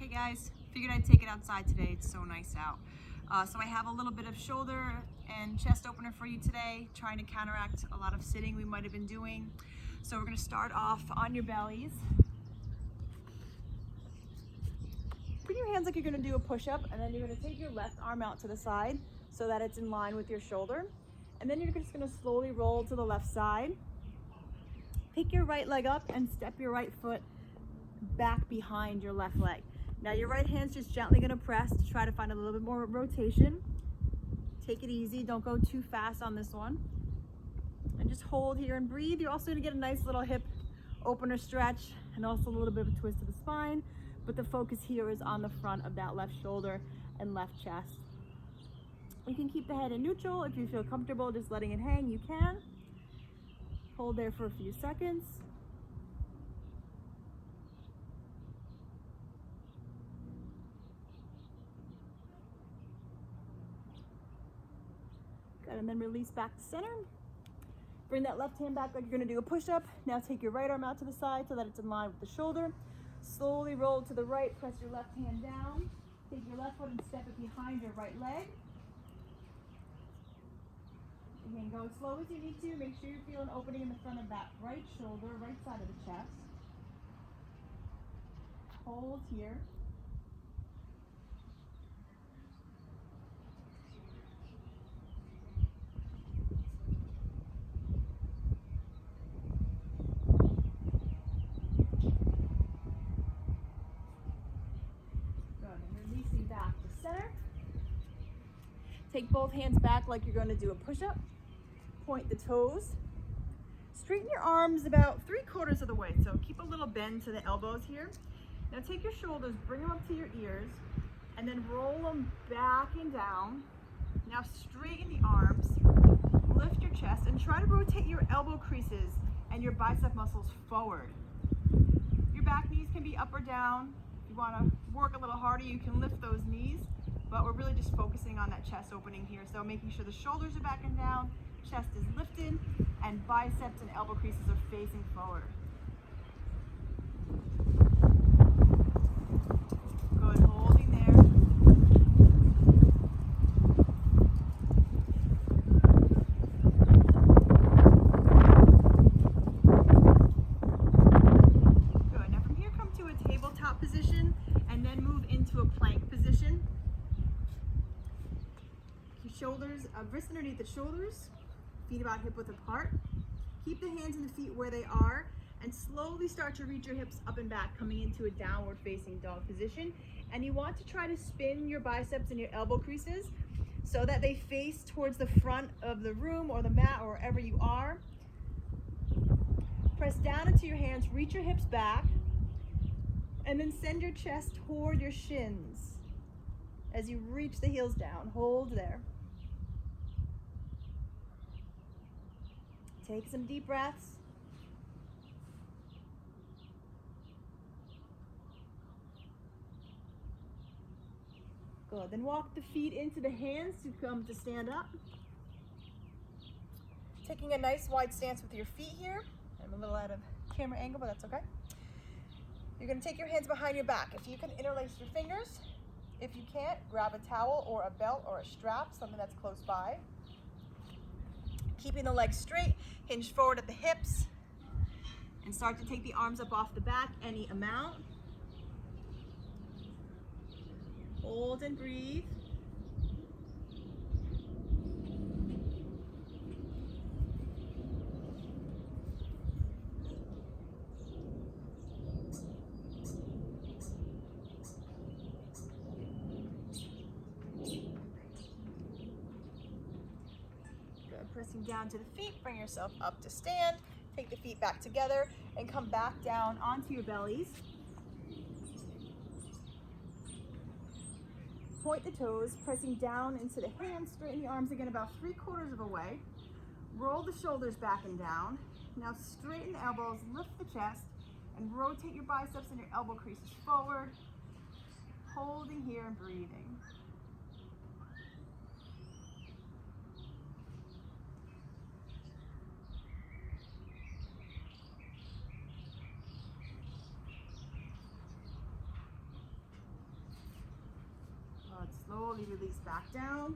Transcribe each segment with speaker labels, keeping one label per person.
Speaker 1: Hey guys, figured I'd take it outside today. It's so nice out. So I have a little bit of shoulder and chest opener for you today, trying to counteract a lot of sitting we might have been doing. So we're gonna start off on your bellies. Bring your hands like you're gonna do a push-up, and then you're gonna take your left arm out to the side so that it's in line with your shoulder. And then you're just gonna slowly roll to the left side. Pick your right leg up and step your right foot back behind your left leg. Now your right hand's just gently gonna press to try to find a little bit more rotation. Take it easy, don't go too fast on this one. And just hold here and breathe. You're also gonna get a nice little hip opener stretch and also a little bit of a twist of the spine, but the focus here is on the front of that left shoulder and left chest. You can keep the head in neutral. If you feel comfortable just letting it hang, you can. Hold there for a few seconds. Good, and then release back to center. Bring that left hand back like you're gonna do a push-up. Now take your right arm out to the side so that it's in line with the shoulder. Slowly roll to the right, press your left hand down. Take your left foot and step it behind your right leg. Again, go as slow as you need to. Make sure you feel an opening in the front of that right shoulder, right side of the chest. Hold here. Center. Take both hands back like you're going to do a push-up. Point the toes. Straighten your arms about 3/4 of the way, so keep a little bend to the elbows here. Now take your shoulders, bring them up to your ears, and then roll them back and down. Now straighten the arms, lift your chest, and try to rotate your elbow creases and your bicep muscles forward. Your back knees can be up or down. If you want to work a little harder, you can lift those knees, but we're really just focusing on that chest opening here. So making sure the shoulders are back and down, chest is lifted, and biceps and elbow creases are facing forward. Good, holding there. Good, now from here come to a tabletop position and then move into a plank position. Shoulders, wrists underneath the shoulders, feet about hip width apart. Keep the hands and the feet where they are and slowly start to reach your hips up and back, coming into a downward facing dog position. And you want to try to spin your biceps and your elbow creases so that they face towards the front of the room or the mat or wherever you are. Press down into your hands, reach your hips back, and then send your chest toward your shins as you reach the heels down. Hold there. Take some deep breaths. Good, then walk the feet into the hands to come to stand up. Taking a nice wide stance with your feet here. I'm a little out of camera angle, but that's okay. You're gonna take your hands behind your back. If you can interlace your fingers. If you can't, grab a towel or a belt or a strap, something that's close by. Keeping the legs straight, hinge forward at the hips, and start to take the arms up off the back, any amount. Hold and breathe. Pressing down to the feet, bring yourself up to stand, take the feet back together and come back down onto your bellies. Point the toes, pressing down into the hands, straighten the arms again about 3/4 of a way. Roll the shoulders back and down. Now straighten the elbows, lift the chest, and rotate your biceps and your elbow creases forward. Holding here and breathing. slowly release back down.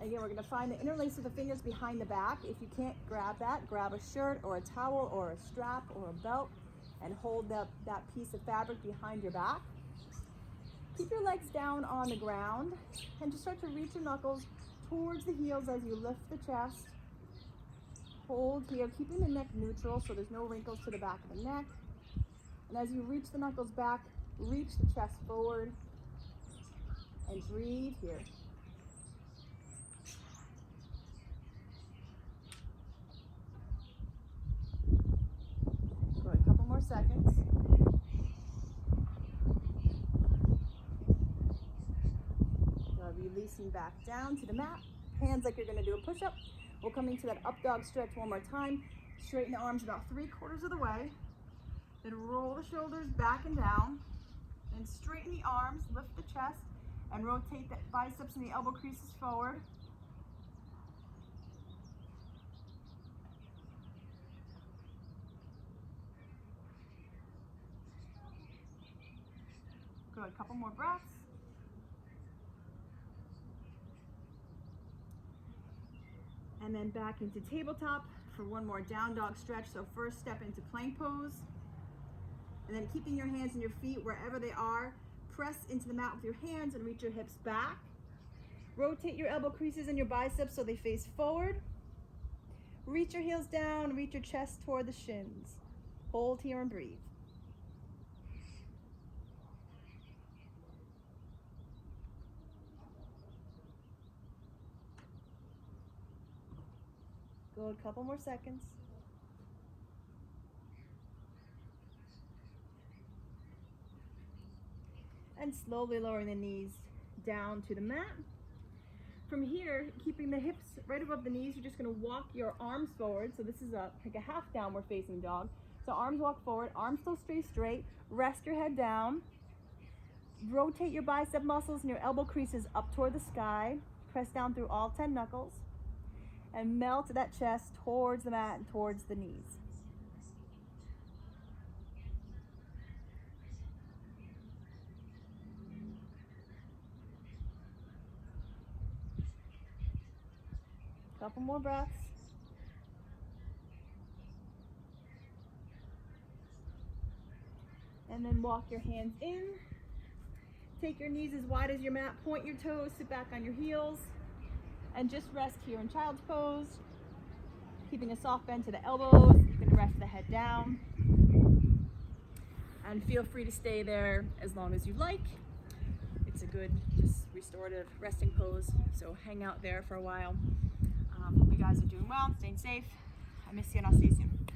Speaker 1: Again, we're going to find the interlace of the fingers behind the back. If you can't grab that, grab a shirt or a towel or a strap or a belt and hold that piece of fabric behind your back. Keep your legs down on the ground and just start to reach your knuckles towards the heels as you lift the chest. Hold here, keeping the neck neutral so there's no wrinkles to the back of the neck. And as you reach the knuckles back, reach the chest forward and breathe here. Good, a couple more seconds. Releasing back down to the mat. Hands like you're going to do a push-up. We'll come into that up dog stretch one more time. Straighten the arms about 3/4 of the way. Then roll the shoulders back and down. And straighten the arms, lift the chest, and rotate the biceps and the elbow creases forward. Good, couple more breaths. And then back into tabletop for one more down dog stretch. So first step into plank pose. And then keeping your hands and your feet wherever they are, press into the mat with your hands and reach your hips back. Rotate your elbow creases and your biceps so they face forward. Reach your heels down, reach your chest toward the shins. Hold here and breathe. Good, couple more seconds. And slowly lowering the knees down to the mat. From here, keeping the hips right above the knees, you're just going to walk your arms forward. So this is like a half downward facing dog. So arms walk forward, arms still stay straight. Rest your head down. Rotate your bicep muscles and your elbow creases up toward the sky. Press down through all 10 knuckles. And melt that chest towards the mat and towards the knees. Couple more breaths. And then walk your hands in. Take your knees as wide as your mat. Point your toes, sit back on your heels. And just rest here in child's pose. Keeping a soft bend to the elbows. You can rest the head down. And feel free to stay there as long as you like. It's a good, just restorative resting pose. So hang out there for a while. Hope you guys are doing well, staying safe. I miss you and I'll see you soon.